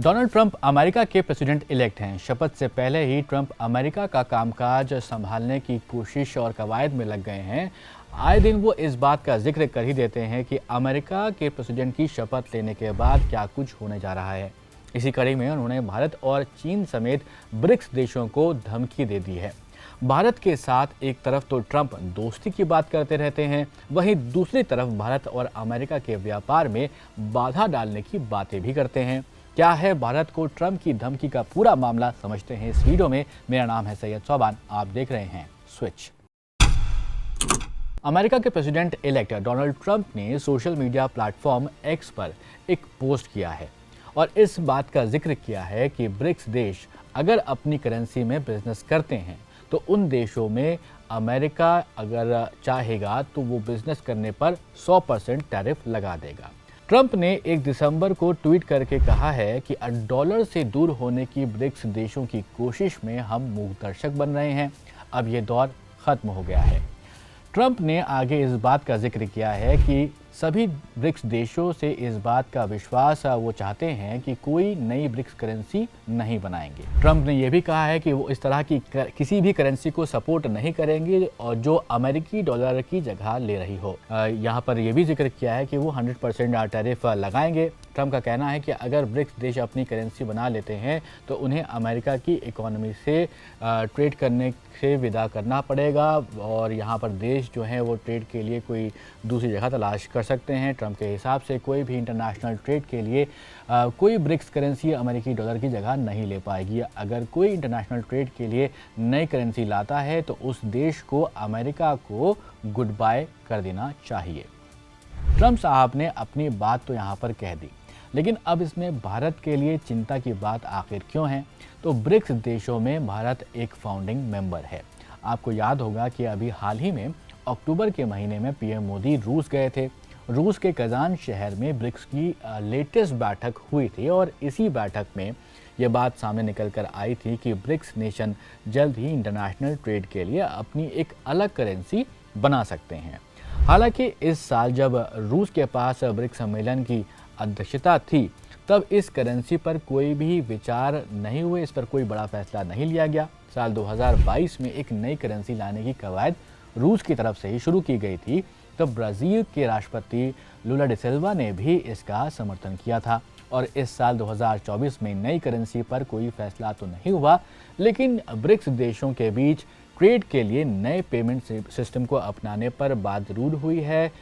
Donald Trump America के president elect हैं। शपथ से पहले ही ट्रंप अमेरिका का कामकाज संभालने की कोशिश और कवायद में लग गए हैं। आए दिन वो इस बात का जिक्र कर ही देते हैं कि अमेरिका के प्रेसिडेंट की शपथ लेने के बाद क्या कुछ होने जा रहा है। इसी कड़ी में उन्होंने भारत और चीन समेत ब्रिक्स देशों को धमकी दे दी है। भारत के साथ एक तरफ तो ट्रंप दोस्ती की बात करते रहते हैं, वहीं दूसरी तरफ भारत और अमेरिका के व्यापार में बाधा डालने की बातें भी करते हैं। क्या है भारत को ट्रंप की धमकी का पूरा मामला, समझते हैं इस वीडियो में। मेरा नाम है सैयद सोबान, आप देख रहे हैं स्विच। अमेरिका के प्रेसिडेंट इलेक्ट डोनाल्ड ट्रंप ने सोशल मीडिया प्लेटफॉर्म एक्स पर एक पोस्ट किया है और इस बात का जिक्र किया है कि ब्रिक्स देश अगर अपनी करेंसी में बिजनेस करते हैं तो उन देशों में अमेरिका अगर चाहेगा तो वो बिजनेस करने पर 100% टैरिफ लगा देगा। ट्रंप ने 1 दिसंबर को ट्वीट करके कहा है कि डॉलर से दूर होने की ब्रिक्स देशों की कोशिश में हम मूकदर्शक बन रहे हैं। अब ये दौर खत्म हो गया है। ट्रंप ने आगे इस बात का जिक्र किया है कि सभी ब्रिक्स देशों से इस बात का विश्वास वो चाहते हैं कि कोई नई ब्रिक्स करेंसी नहीं बनाएंगे। ट्रंप ने यह भी कहा है कि वो इस तरह की किसी भी करेंसी को सपोर्ट नहीं करेंगे और जो अमेरिकी डॉलर की जगह ले रही हो। यहाँ पर यह भी जिक्र किया है कि वो 100% टैरिफ लगाएंगे। ट्रंप का कहना है कि अगर ब्रिक्स देश अपनी करेंसी बना लेते हैं तो उन्हें अमेरिका की इकोनॉमी से ट्रेड करने से विदा करना पड़ेगा और यहाँ पर देश जो है वो ट्रेड के लिए कोई दूसरी जगह तलाश कर सकते हैं। ट्रंप के हिसाब से कोई भी इंटरनेशनल ट्रेड के लिए कोई ब्रिक्स करेंसी अमेरिकी डॉलर की जगह नहीं ले पाएगी। अगर कोई इंटरनेशनल ट्रेड के लिए नई करेंसी लाता है तो उस देश को अमेरिका को गुड बाय कर देना चाहिए। ट्रंप साहब ने अपनी बात तो यहाँ पर कह दी, लेकिन अब इसमें भारत के लिए चिंता की बात आखिर क्यों है? तो ब्रिक्स देशों में भारत एक फाउंडिंग मेंबर है। आपको याद होगा कि अभी हाल ही में अक्टूबर के महीने में पीएम मोदी रूस गए थे। रूस के कजान शहर में ब्रिक्स की लेटेस्ट बैठक हुई थी और इसी बैठक में ये बात सामने निकल कर आई थी कि ब्रिक्स नेशन जल्द ही इंटरनेशनल ट्रेड के लिए अपनी एक अलग करेंसी बना सकते हैं। हालांकि इस साल जब रूस के पास ब्रिक्स सम्मेलन की अध्यक्षता थी तब इस करेंसी पर कोई भी विचार नहीं हुए, इस पर कोई बड़ा फैसला नहीं लिया गया। साल 2022 में एक नई करेंसी लाने की कवायद रूस की तरफ से ही शुरू की गई थी। तब ब्राज़ील के राष्ट्रपति लुला डी सिल्वा ने भी इसका समर्थन किया था और इस साल 2024 में नई करेंसी पर कोई फैसला तो नहीं हुआ, लेकिन ब्रिक्स देशों के बीच ट्रेड के लिए नए पेमेंट सिस्टम को अपनाने पर बात जरूर हुई है।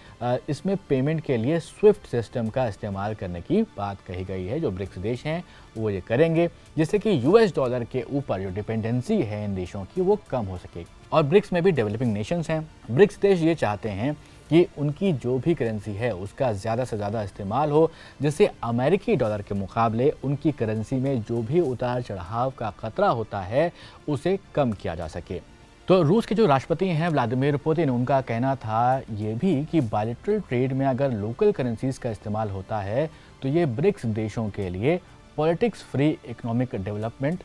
इसमें पेमेंट के लिए स्विफ्ट सिस्टम का इस्तेमाल करने की बात कही गई है। जो ब्रिक्स देश हैं वो ये करेंगे जिससे कि यूएस डॉलर के ऊपर जो डिपेंडेंसी है इन देशों की वो कम हो सके। और ब्रिक्स में भी डेवलपिंग नेशंस हैं। ब्रिक्स देश ये चाहते हैं कि उनकी जो भी करेंसी है उसका ज़्यादा से ज़्यादा इस्तेमाल हो, जिससे अमेरिकी डॉलर के मुकाबले उनकी करेंसी में जो भी उतार चढ़ाव का खतरा होता है उसे कम किया जा सके। तो रूस के जो राष्ट्रपति हैं व्लादिमीर पुतिन, उनका कहना था ये भी कि बायलैटरल ट्रेड में अगर लोकल करेंसीज का इस्तेमाल होता है तो ये ब्रिक्स देशों के लिए पॉलिटिक्स फ्री इकोनॉमिक डेवलपमेंट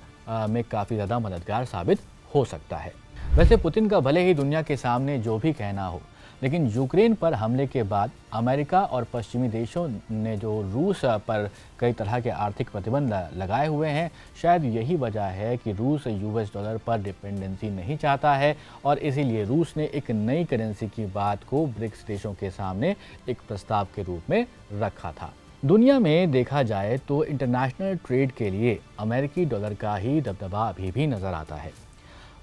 में काफ़ी ज़्यादा मददगार साबित हो सकता है। वैसे पुतिन का भले ही दुनिया के सामने जो भी कहना हो, लेकिन यूक्रेन पर हमले के बाद अमेरिका और पश्चिमी देशों ने जो रूस पर कई तरह के आर्थिक प्रतिबंध लगाए हुए हैं, शायद यही वजह है कि रूस यूएस डॉलर पर डिपेंडेंसी नहीं चाहता है और इसीलिए रूस ने एक नई करेंसी की बात को ब्रिक्स देशों के सामने एक प्रस्ताव के रूप में रखा था। दुनिया में देखा जाए तो इंटरनेशनल ट्रेड के लिए अमेरिकी डॉलर का ही दबदबा अभी भी नज़र आता है।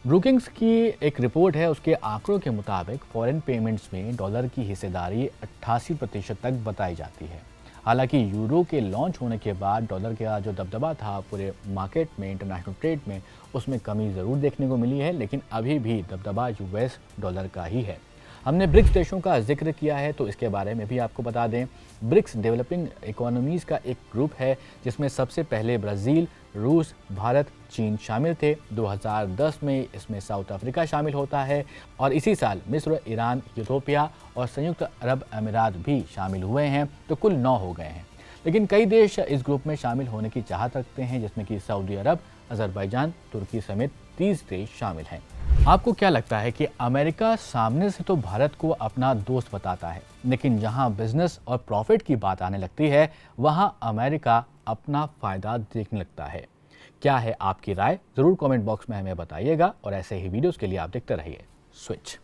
ब्रुकिंग्स की एक रिपोर्ट है, उसके आंकड़ों के मुताबिक फॉरेन पेमेंट्स में डॉलर की हिस्सेदारी 88% तक बताई जाती है। हालांकि यूरो के लॉन्च होने के बाद डॉलर का जो दबदबा था पूरे मार्केट में, इंटरनेशनल ट्रेड में, उसमें कमी ज़रूर देखने को मिली है, लेकिन अभी भी दबदबा यूएस डॉलर का ही है। हमने ब्रिक्स देशों का जिक्र किया है तो इसके बारे में भी आपको बता दें। ब्रिक्स डेवलपिंग इकोनॉमीज़ का एक ग्रुप है जिसमें सबसे पहले ब्राज़ील, रूस, भारत, चीन शामिल थे। 2010 में इसमें साउथ अफ्रीका शामिल होता है और इसी साल मिस्र, ईरान, यूरोपिया और संयुक्त अरब अमीरात भी शामिल हुए हैं, तो कुल 9 हो गए हैं। लेकिन कई देश इस ग्रुप में शामिल होने की चाहत रखते हैं, जिसमें कि सऊदी अरब, अजरबैजान, तुर्की समेत 30 देश शामिल हैं। आपको क्या लगता है कि अमेरिका सामने से तो भारत को अपना दोस्त बताता है, लेकिन जहां बिजनेस और प्रॉफिट की बात आने लगती है वहां अमेरिका अपना फ़ायदा देखने लगता है। क्या है आपकी राय? ज़रूर कमेंट बॉक्स में हमें बताइएगा और ऐसे ही वीडियोस के लिए आप देखते रहिए स्विच।